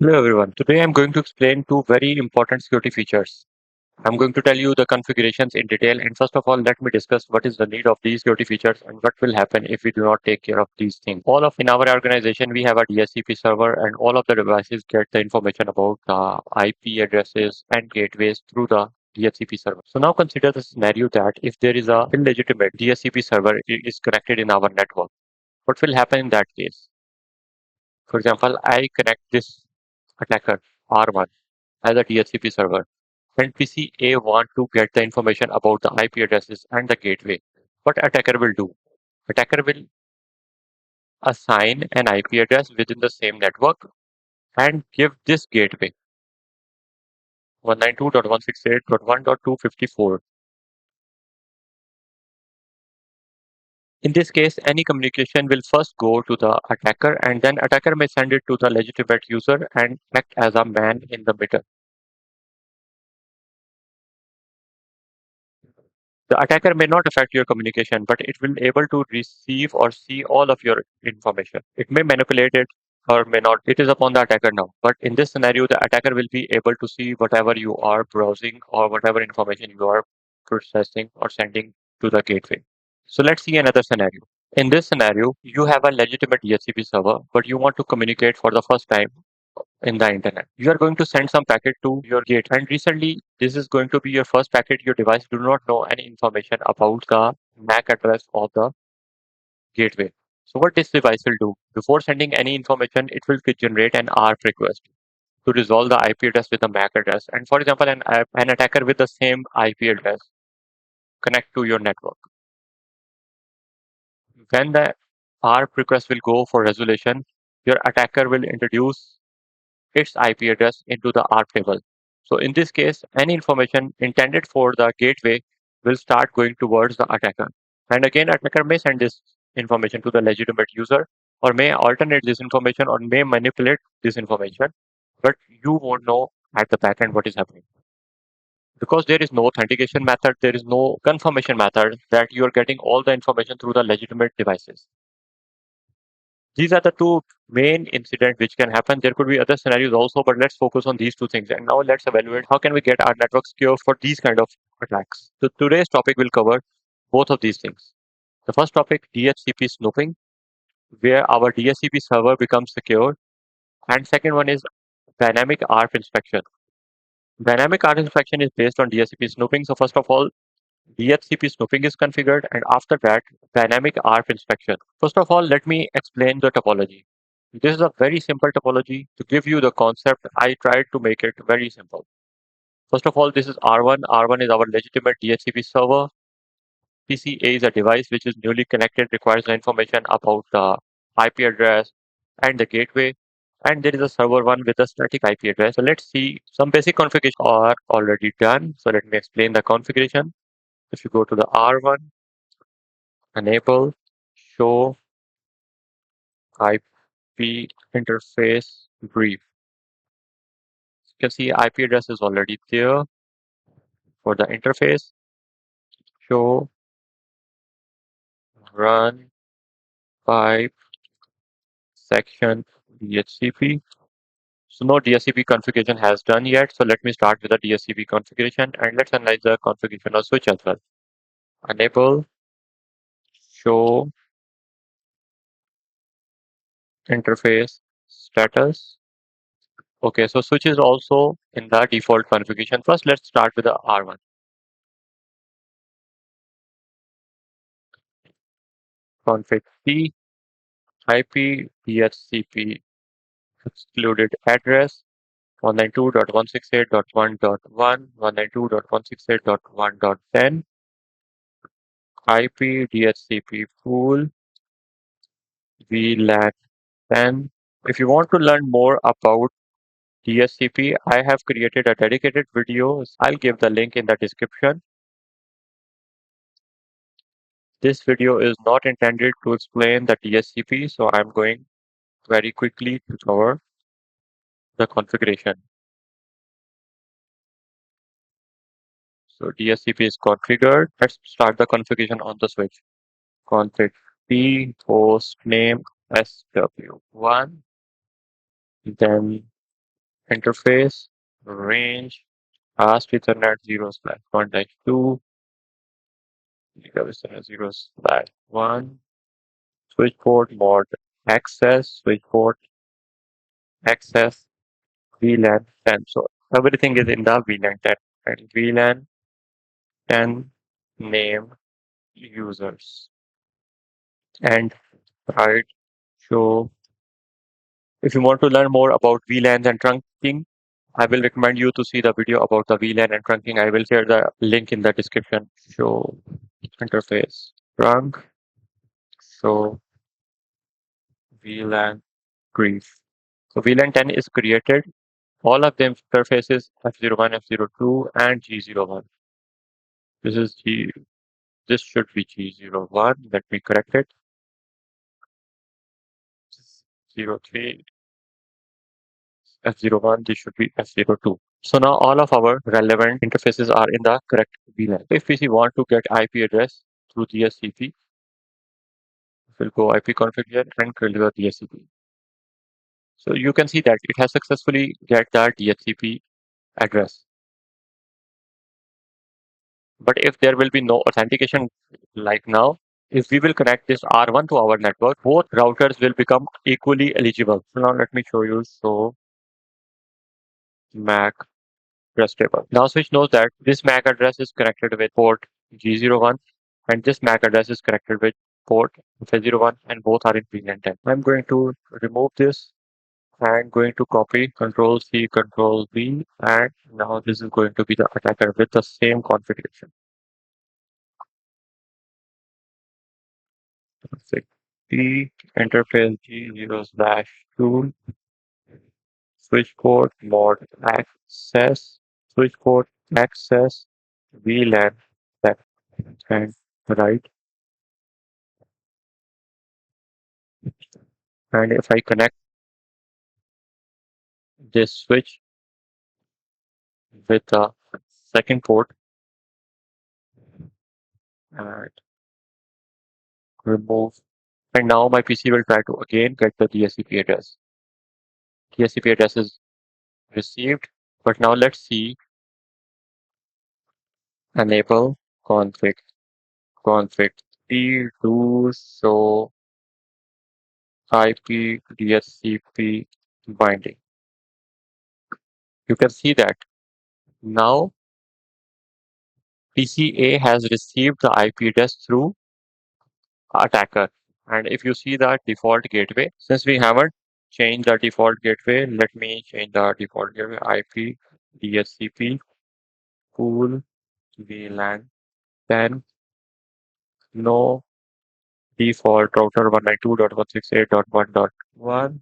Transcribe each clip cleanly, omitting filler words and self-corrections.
Hello everyone. Today I'm going to explain two very important security features. I'm going to tell you the configurations in detail, and first of all let me discuss what is the need of these security features and what will happen if we do not take care of these things. All of in our organization we have a DHCP server and all of the devices get the information about the IP addresses and gateways through the DHCP server. So now consider the scenario that if there is a illegitimate DHCP server is connected in our network, what will happen in that case? For example, I connect this attacker R1 as a DHCP server. And PC A want to get the information about the IP addresses and the gateway. What attacker will do? Attacker will assign an IP address within the same network and give this gateway 192.168.1.254. In this case, any communication will first go to the attacker and then attacker may send it to the legitimate user and act as a man in the middle. The attacker may not affect your communication, but it will able to receive or see all of your information. It may manipulate it or may not. It is upon the attacker now. But in this scenario, the attacker will be able to see whatever you are browsing or whatever information you are processing or sending to the gateway. So let's see another scenario. In this scenario, you have a legitimate DHCP server, but you want to communicate for the first time in the internet. You are going to send some packet to your gate, and recently this is going to be your first packet. Your device do not know any information about the MAC address of the gateway. So what this device will do, before sending any information, it will generate an ARP request to resolve the IP address with the MAC address. And for example, an attacker with the same IP address connect to your network. When the ARP request will go for resolution, your attacker will introduce its IP address into the ARP table. So in this case, any information intended for the gateway will start going towards the attacker. And again, attacker may send this information to the legitimate user or may alternate this information or may manipulate this information, but you won't know at the back end what is happening. Because there is no authentication method, there is no confirmation method that you are getting all the information through the legitimate devices. These are the two main incidents which can happen. There could be other scenarios also, but let's focus on these two things. And now let's evaluate how can we get our network secure for these kind of attacks. So today's topic will cover both of these things. The first topic, DHCP snooping, where our DHCP server becomes secure. And second one is dynamic ARP inspection. Dynamic ARP inspection is based on DHCP snooping. So first of all, DHCP snooping is configured, and after that, dynamic ARP inspection. First of all, let me explain the topology. This is a very simple topology. To give you the concept, I tried to make it very simple. First of all, this is R1. R1 is our legitimate DHCP server. PCA is a device which is newly connected, requires the information about the IP address and the gateway. And there is a server one with a static IP address. So let's see, some basic configuration are already done. So let me explain the configuration. If you go to the R1, enable, show IP interface brief. You can see IP address is already there for the interface. Show run pipe section DHCP. So no DHCP configuration has done yet. So let me start with the DHCP configuration and let's analyze the configuration of switch as well. Enable, show interface status. Okay, so switch is also in the default configuration. First, let's start with the R1. Config P, IP DHCP excluded address 192.168.1.1, 192.168.1.10, IP DHCP pool, Vlan 10. If you want to learn more about DHCP, I have created a dedicated video. I'll give the link in the description. This video is not intended to explain the DHCP, so I'm going very quickly to cover the configuration. So DHCP is configured. Let's start the configuration on the switch. Config P host name SW1, then interface, range, fast Ethernet 0/1-2, gigabit Ethernet 0/1, switch port mod access, switch port access, VLAN 10. So everything is in the VLAN 10 and VLAN 10 name users and right. So if you want to learn more about VLANs and trunking, I will recommend you to see the video about the VLAN and trunking. I will share the link in the description. Show interface trunk, show VLAN brief. So VLAN 10 is created. All of them interfaces F01, F02, and G01. This is G. This should be G01. Let me correct it. 03, F01. This should be F02. So now all of our relevant interfaces are in the correct VLAN. If we want to get IP address through DHCP, we'll go IP configure and create the DHCP. So you can see that it has successfully get the DHCP address. But if there will be no authentication like now, if we will connect this R1 to our network, both routers will become equally eligible. So now let me show you. So MAC address table. Now switch knows that this MAC address is connected with port G01 and this MAC address is connected with port F01 and both are in VLAN 10. I'm going to remove this and going to copy Control C, Control V, and now this is going to be the attacker with the same configuration. T interface G0/2 switch port mod access switch port access VLAN left and right. And if I connect this switch with the second port and remove, and now my PC will try to again get the DHCP address. DHCP address is received, but now let's see enable config T to show IP DHCP binding. You can see that now PCA has received the IP address through attacker. And if you see the default gateway, since we haven't changed the default gateway, let me change the default gateway IP DHCP pool VLAN 10 no default router 192.168.1.1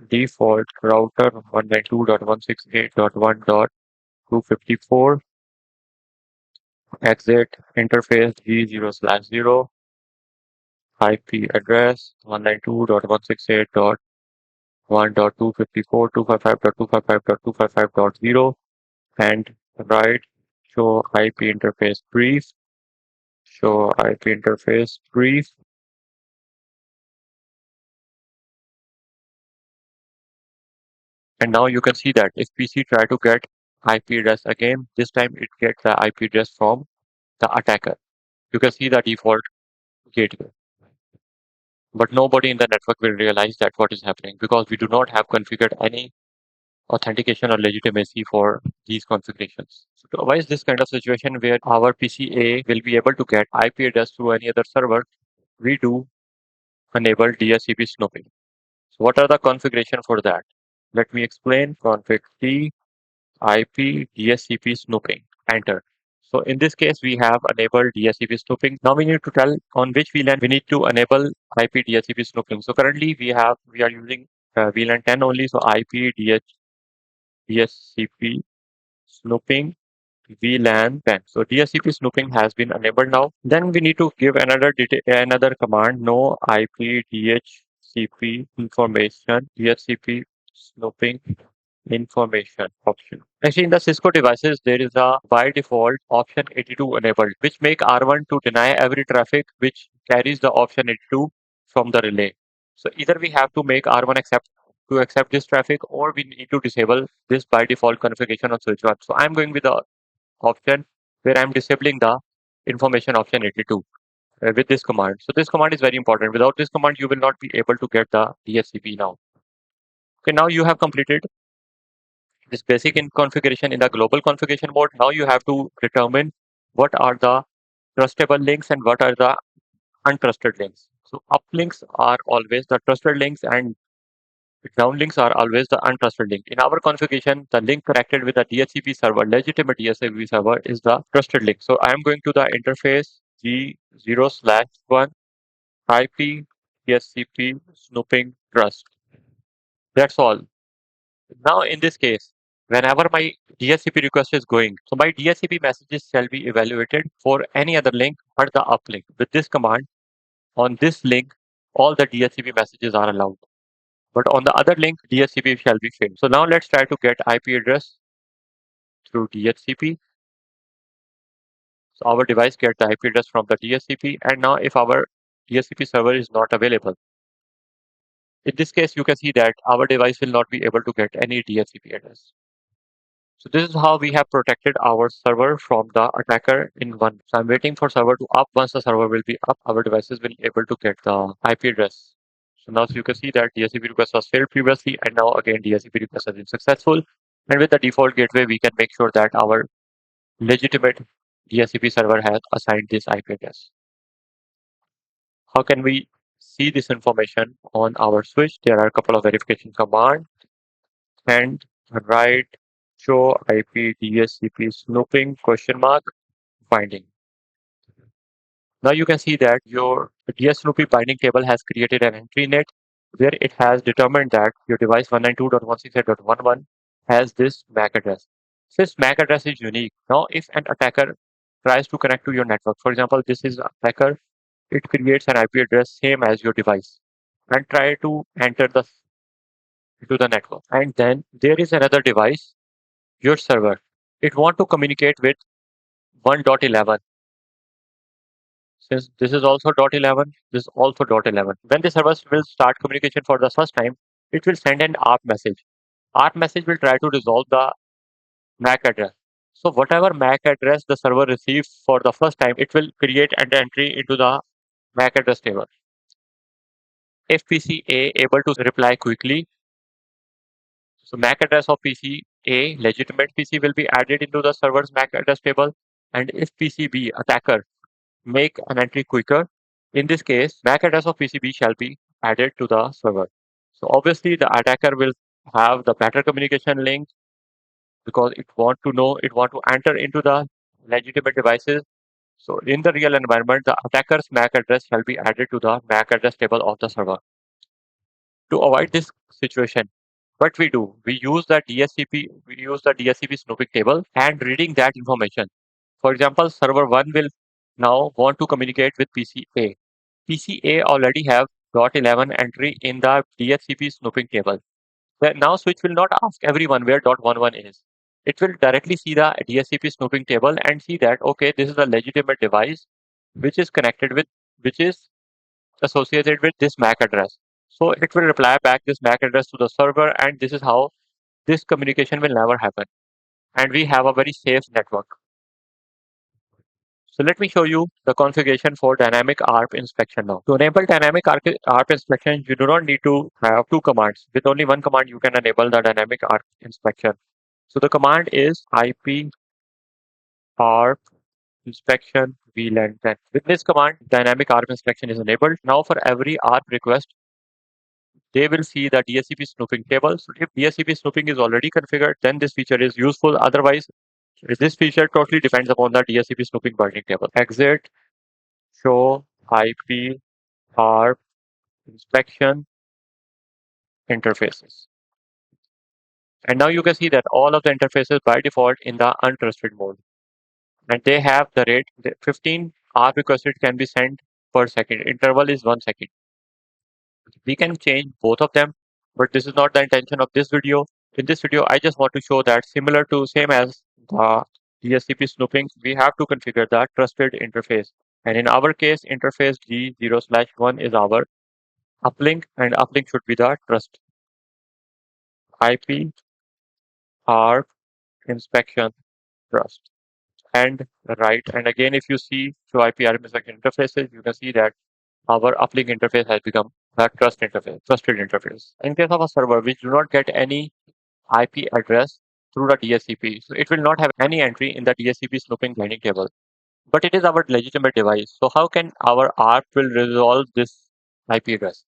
default router 192.168.1.254 exit interface G0/0 IP address 192.168.1.254.255.255.255.0 and write show IP interface brief. Show IP interface brief. And now you can see that if PC try to get IP address again, this time it gets the IP address from the attacker. You can see the default gateway. But nobody in the network will realize that what is happening because we do not have configured any authentication or legitimacy for these configurations. So to avoid this kind of situation where our PCA will be able to get IP address through any other server, we do enable DHCP snooping. So what are the configuration for that? Let me explain. Config T IP DHCP snooping. Enter. So in this case, we have enabled DHCP snooping. Now we need to tell on which VLAN we need to enable IP DHCP snooping. So currently we are using VLAN 10 only. So IP DHCP snooping VLAN 10. So DHCP snooping has been enabled now. Then we need to give another command, no IP DHCP information, DHCP snooping information option. Actually, in the Cisco devices, there is a by default option 82 enabled, which make R1 to deny every traffic which carries the option 82 from the relay. So either we have to make R1 accept to accept this traffic, or we need to disable this by default configuration on switch 1. So I'm going with the option where I'm disabling the information option 82 with this command. So this command is very important. Without this command, you will not be able to get the DHCP now. Okay, now you have completed this basic in configuration in the global configuration mode. Now you have to determine what are the trustable links and what are the untrusted links. So uplinks are always the trusted links and downlinks are always the untrusted link. In our configuration, the link connected with the DHCP server, legitimate DHCP server, is the trusted link. So I am going to the interface G0/1 IP DHCP Snooping Trust. That's all. Now in this case, whenever my DHCP request is going, so my DHCP messages shall be evaluated for any other link but the uplink. With this command, on this link, all the DHCP messages are allowed. But on the other link, DHCP shall be failed. So now let's try to get IP address through DHCP. So our device gets the IP address from the DHCP. And now if our DHCP server is not available, in this case, you can see that our device will not be able to get any DHCP address. So this is how we have protected our server from the attacker in one. So I'm waiting for server to up. Once the server will be up, our devices will be able to get the IP address. So now you can see that DHCP request was failed previously, and now again DHCP request has been successful. And with the default gateway, we can make sure that our legitimate DHCP server has assigned this IP address. How can we see this information on our switch? There are a couple of verification commands. And write show IP DHCP snooping question mark binding. Now you can see that your DHCP binding table has created an entry in it where it has determined that your device 192.168.11 has this MAC address. This MAC address is unique. Now if an attacker tries to connect to your network, for example, this is attacker, it creates an IP address same as your device and try to enter to the network. And then there is another device, your server. It want to communicate with 1.11. Since this is also .11, this is also .11. When the server will start communication for the first time, it will send an ARP message. ARP message will try to resolve the MAC address. So whatever MAC address the server receives for the first time, it will create an entry into the MAC address table. If PCA able to reply quickly, so MAC address of PCA, legitimate PC, will be added into the server's MAC address table. And if PCB, attacker, make an entry quicker, in this case, MAC address of PCB shall be added to the server. So obviously the attacker will have the better communication link because it want to enter into the legitimate devices. So in the real environment, the attacker's MAC address shall be added to the MAC address table of the server. To avoid this situation, what we do, we use the DHCP snooping table and reading that information. For example, server 1 will now want to communicate with PCA. PCA already have .11 entry in the DHCP snooping table. Now switch will not ask everyone where .11 is. It will directly see the DHCP snooping table and see that, okay, this is a legitimate device which is associated with this MAC address. So it will reply back this MAC address to the server, and this is how this communication will never happen. And we have a very safe network. So let me show you the configuration for dynamic ARP inspection now. To enable dynamic ARP inspection, you do not need to have two commands. With only one command, you can enable the dynamic ARP inspection. So the command is IP ARP inspection Vlan 10. With this command, dynamic ARP inspection is enabled. Now for every ARP request, they will see the DHCP snooping table. So if DHCP snooping is already configured, then this feature is useful. Otherwise, this feature totally depends upon the DHCP snooping binding table. Exit, show, IP, ARP, inspection, interfaces. And now you can see that all of the interfaces by default in the untrusted mode. And they have the rate, 15 ARP requested can be sent per second. Interval is 1 second. We can change both of them, but this is not the intention of this video. In this video, I just want to show that same as the DHCP snooping, we have to configure the trusted interface. And in our case, interface G0/1 is our uplink, and uplink should be the trust. IP ARP Inspection Trust. And right, and again, if you see through IP ARP Inspection interfaces, you can see that our uplink interface has become a trusted interface. In case of a server which do not get any IP address through the DHCP, so it will not have any entry in the DHCP Snooping binding table. But it is our legitimate device. So how can our ARP will resolve this IP address?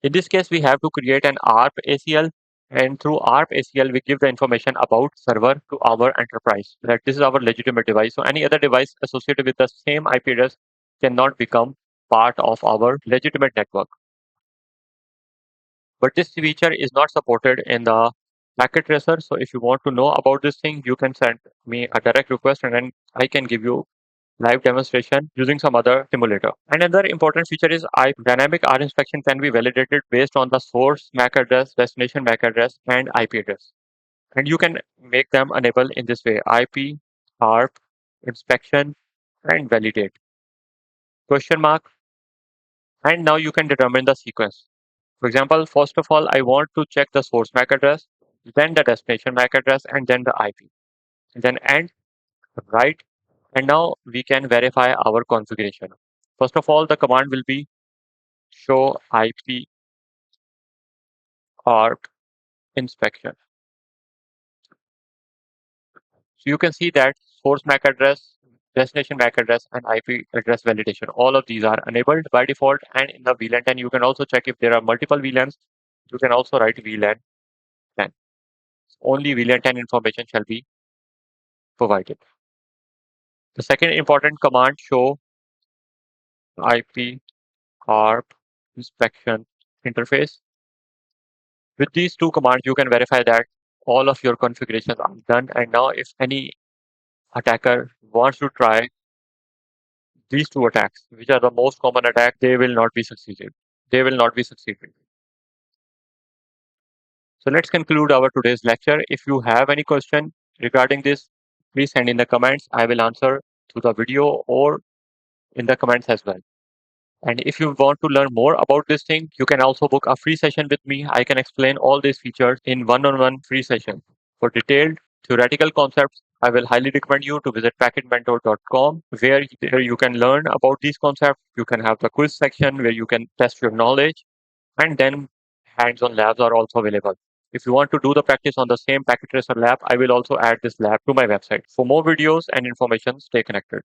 In this case, we have to create an ARP ACL, and through ARP ACL, we give the information about server to our enterprise that this is our legitimate device. So any other device associated with the same IP address cannot become part of our legitimate network. But this feature is not supported in the packet tracer. So if you want to know about this thing, you can send me a direct request and then I can give you live demonstration using some other simulator. Another important feature is dynamic ARP inspection can be validated based on the source MAC address, destination MAC address, and IP address. And you can make them enable in this way: IP, ARP, inspection, and validate. Question mark. And now you can determine the sequence. For example, first of all, I want to check the source MAC address, then the destination MAC address, and then the IP. And then end, right? And now we can verify our configuration. First of all, the command will be show IP ARP inspection. So you can see that source MAC address, destination MAC address, and IP address validation. All of these are enabled by default. And in the VLAN 10, you can also check if there are multiple VLANs. You can also write VLAN 10. Only VLAN 10 information shall be provided. The second important command, show IP ARP inspection interface. With these two commands, you can verify that all of your configurations are done. And now if any attacker wants to try these two attacks, which are the most common attack, they will not be succeeded. They will not be succeeded. So let's conclude our today's lecture. If you have any question regarding this, please send in the comments. I will answer through the video or in the comments as well. And if you want to learn more about this thing, you can also book a free session with me. I can explain all these features in one-on-one free session. For detailed theoretical concepts, I will highly recommend you to visit packetmentor.com, where you can learn about these concepts. You can have the quiz section where you can test your knowledge, and then hands-on labs are also available. If you want to do the practice on the same packet tracer lab, I will also add this lab to my website. For more videos and information, stay connected.